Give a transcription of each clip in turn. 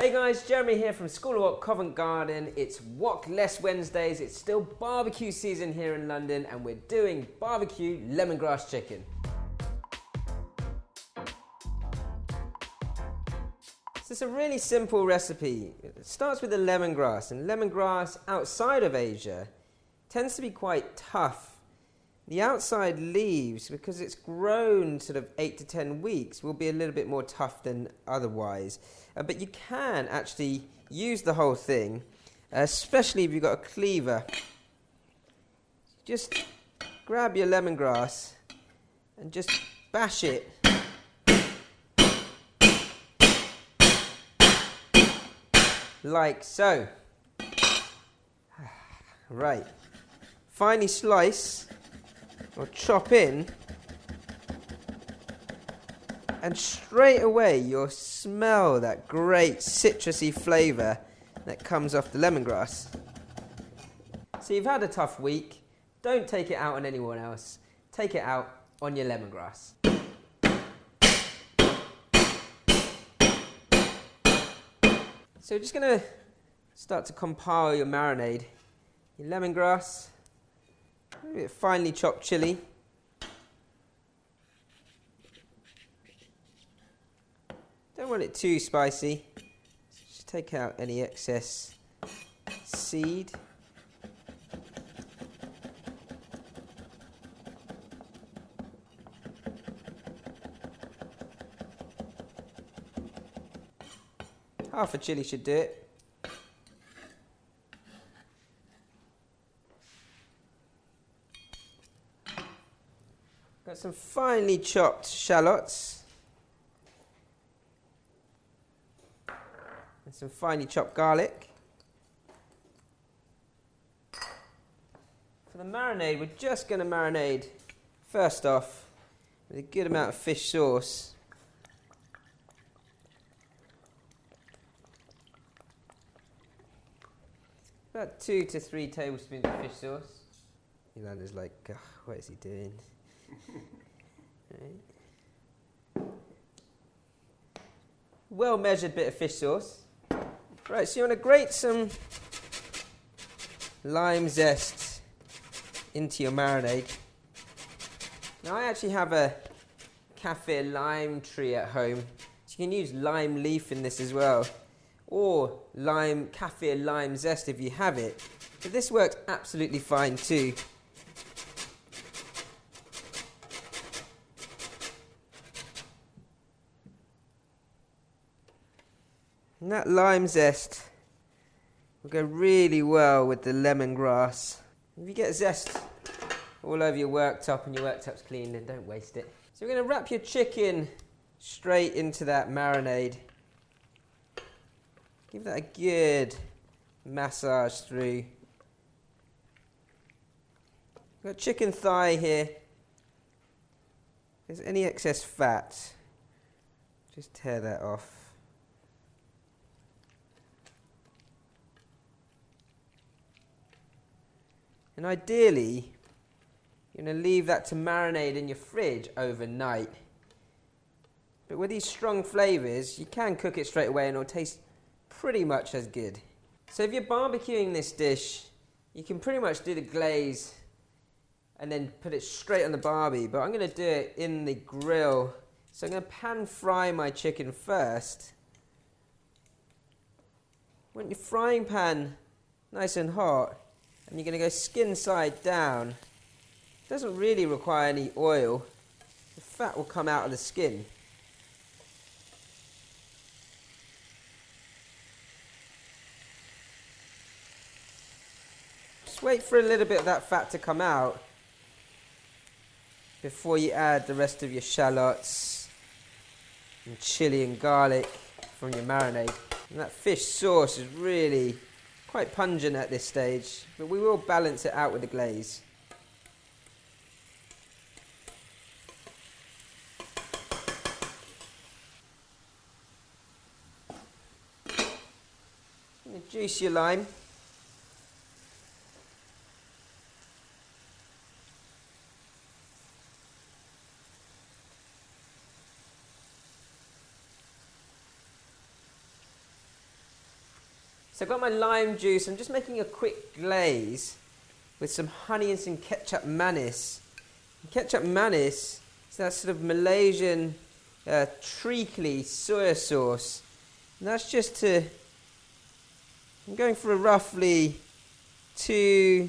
Hey guys, Jeremy here from School of Wok Covent Garden. It's Wok Less Wednesdays. It's still barbecue season here in London and we're doing barbecue lemongrass chicken. So it's a really simple recipe. It starts with the lemongrass, and lemongrass outside of Asia tends to be quite tough. The outside leaves, because it's grown sort of 8 to 10 weeks, will be a little bit more tough than otherwise. But you can actually use the whole thing, especially if you've got a cleaver. Just grab your lemongrass and just bash it. Like so. Right. Finely slice or chop in, and straight away you'll smell that great citrusy flavour that comes off the lemongrass. So you've had a tough week, don't take it out on anyone else, take it out on your lemongrass. So you're just going to start to compile your marinade. Your lemongrass, a bit finely chopped chilli, don't want it too spicy, just take out any excess seed. Half a chilli should do it. Got some finely chopped shallots and some finely chopped garlic. For the marinade, we're just going to marinade first off with a good amount of fish sauce. About 2 to 3 tablespoons of fish sauce. Yolanda's like, what is he doing? Right. Well measured bit of fish sauce. Right, so you want to grate some lime zest into your marinade. Now I actually have a kaffir lime tree at home, so you can use lime leaf in this as well, or kaffir lime zest if you have it, but this works absolutely fine too. And that lime zest will go really well with the lemongrass. If you get zest all over your worktop and your worktop's clean, then don't waste it. So we're going to wrap your chicken straight into that marinade. Give that a good massage through. Got chicken thigh here. If there's any excess fat, just tear that off. And ideally, you're going to leave that to marinate in your fridge overnight. But with these strong flavours, you can cook it straight away and it'll taste pretty much as good. So if you're barbecuing this dish, you can pretty much do the glaze and then put it straight on the barbie, but I'm going to do it in the grill. So I'm going to pan fry my chicken first. Want your frying pan nice and hot, and you're going to go skin side down. It doesn't really require any oil. The fat will come out of the skin. Just wait for a little bit of that fat to come out before you add the rest of your shallots and chilli and garlic from your marinade. And that fish sauce is really quite pungent at this stage, but we will balance it out with the glaze. Juice your lime. So I've got my lime juice. I'm just making a quick glaze with some honey and some ketchup manis. Ketchup manis is that sort of Malaysian treacly soya sauce. And that's just to... I'm going for a roughly 2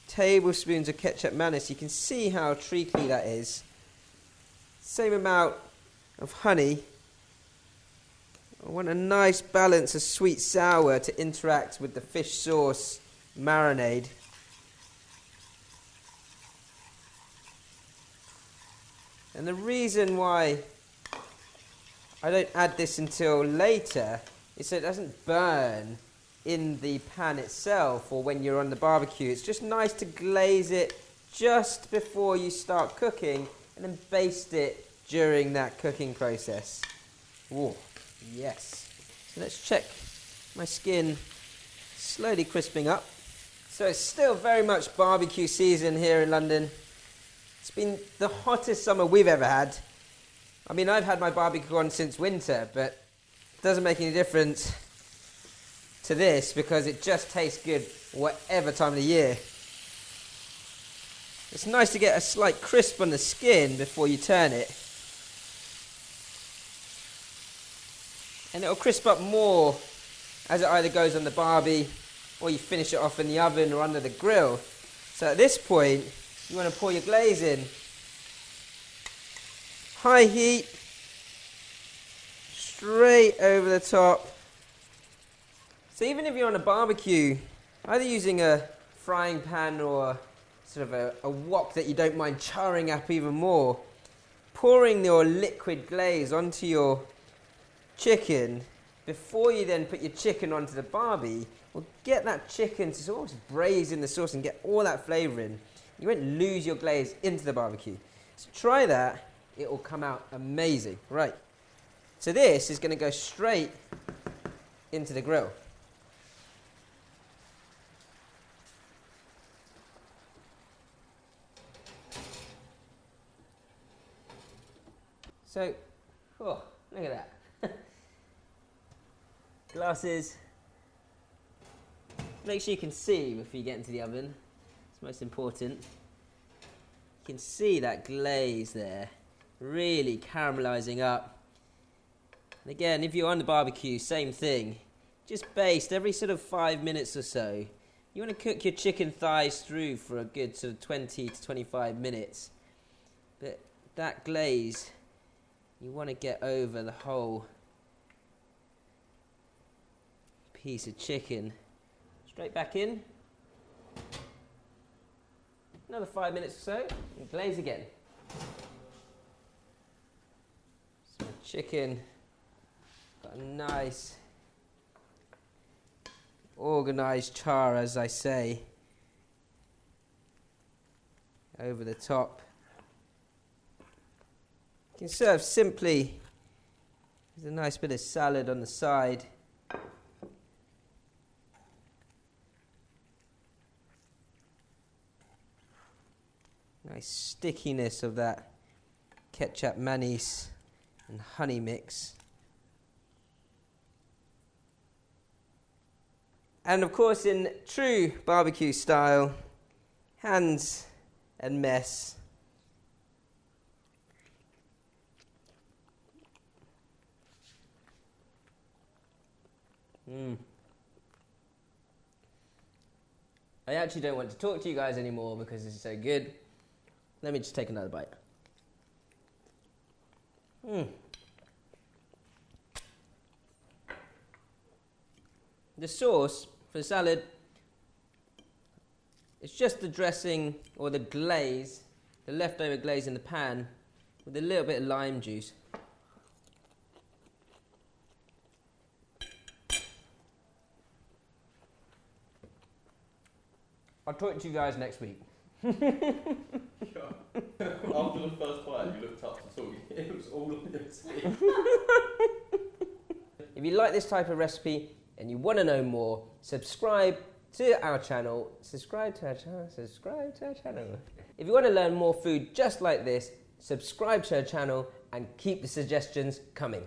tablespoons of ketchup manis. You can see how treacly that is. Same amount of honey. I want a nice balance of sweet sour to interact with the fish sauce marinade. And the reason why I don't add this until later is so it doesn't burn in the pan itself or when you're on the barbecue. It's just nice to glaze it just before you start cooking and then baste it during that cooking process. Ooh, yes. So let's check my skin slowly crisping up. So it's still very much barbecue season here in London. It's been the hottest summer we've ever had. I mean, I've had my barbecue on since winter, but it doesn't make any difference to this because it just tastes good whatever time of the year. It's nice to get a slight crisp on the skin before you turn it. And it'll crisp up more as it either goes on the barbie or you finish it off in the oven or under the grill. So at this point, you want to pour your glaze in. High heat, straight over the top. So even if you're on a barbecue, either using a frying pan or sort of a wok that you don't mind charring up even more, pouring your liquid glaze onto your chicken before you then put your chicken onto the barbie will get that chicken to sort of braise in the sauce and get all that flavour in. You won't lose your glaze into the barbecue. So try that, it will come out amazing. Right, so this is going to go straight into the grill. So, oh, look at that. Glasses. Make sure you can see before you get into the oven. It's most important. You can see that glaze there, really caramelizing up. And again, if you're on the barbecue, same thing. Just baste every sort of 5 minutes or so. You want to cook your chicken thighs through for a good sort of 20 to 25 minutes. But that glaze, you want to get over the whole piece of chicken. Straight back in. Another 5 minutes or so, and glaze again. So chicken got a nice organised char, as I say, over the top. You can serve simply with a nice bit of salad on the side. Nice stickiness of that ketchup mayonnaise and honey mix. And of course, in true barbecue style, hands and mess. I actually don't want to talk to you guys anymore because this is so good. Let me just take another bite. The sauce for the salad, it's just the dressing or the glaze, the leftover glaze in the pan with a little bit of lime juice. I'll talk to you guys next week. After the first bite, you looked up to talk. It was all on your teeth. If you like this type of recipe and you want to know more, subscribe to our channel. Subscribe to our channel. If you want to learn more food just like this, subscribe to our channel and keep the suggestions coming.